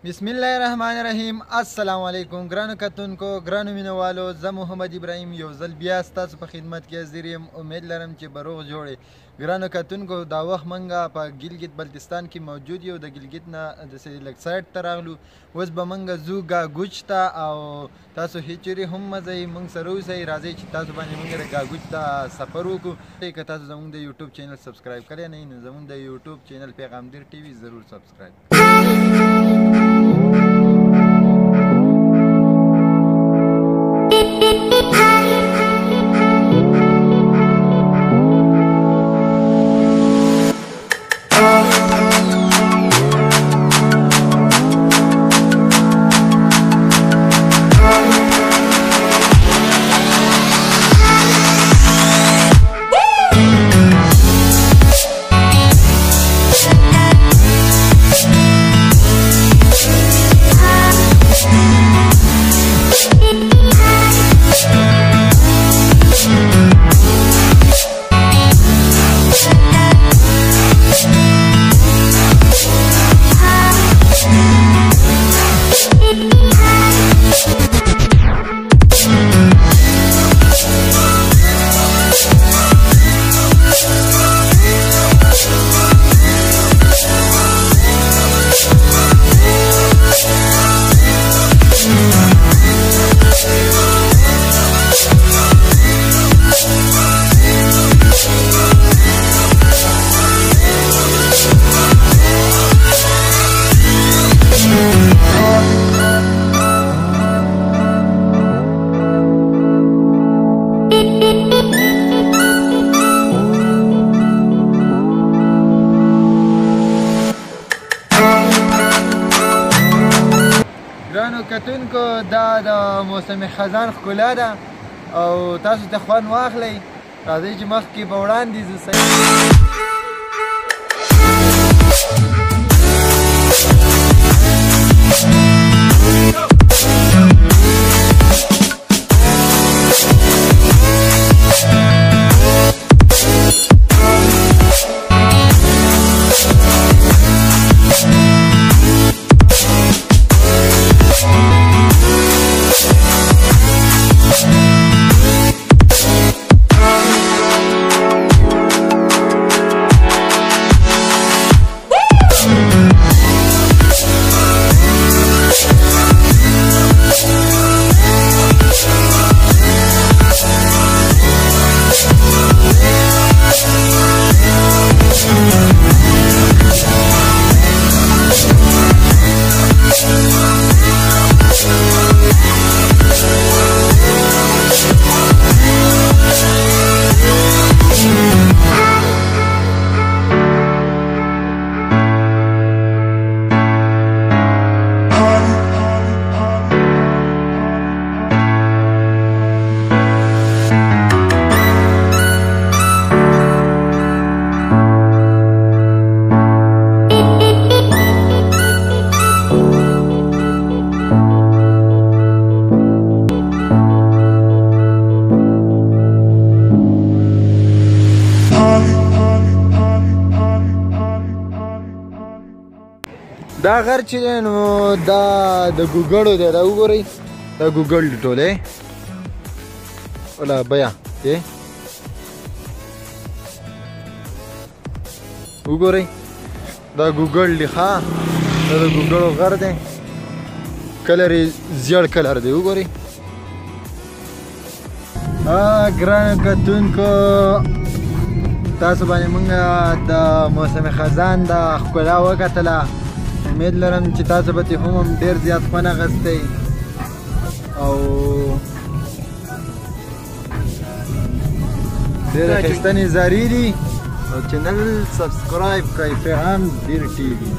بسم الله الرحمن الرحیم. السلام علیکم ګرانو کتونکو، ګرانو مینوالو، زه محمد ابراهیم یو ځل بیا ستاسو په خدمت کې حاضر یم. امید لرم چې به روغ جوړ یې. ګرانو کتونکو، دا وخت موږ په ګلگت بلتستان کې موجود یو. د ګلگت نه داسې لږ سایډ ته راغلو. اوس به موږ ځو ګاګوچ ته او تاسو هېڅ چیرې هم مه ځئ، موږ سره اوسئ. راځئ چې تاسو باندې موږ د ګاګوچ ته سفر وکړو. که تاسو زموږ د یوټیوب چینل سبسکرایب کړی نه وي نو زموږ د یوټیوب چینل پیغامدیر ټي وي ضرور سبسکرایب. ګرانو کتونکو، دا د موسم خزاں ښکلا ده او تاسو ته خوند واخلئ. راځئ چې مخکې په وړاندې ځو. دا غر چې دی نو دا د ګوګړو دی. دا وګورئ، دا ګوګړ دی ټول. ولا بیا وګورئ، دا ګوګړ دی. ښه، دا د ګوګړو غر دی. کلر یې زیړ کلر دی. وګورئ. ګرانو کتونکو، تاسو باندې موږ د موسم خزاں د ښکلا وکتله. امید لرم چې تاسو به هم ډېر زیات خوند اخیستی او ډېر ښایسته نظارې دي. او چینل سبسکرایب کړئ، پیغامدیر ټي وي.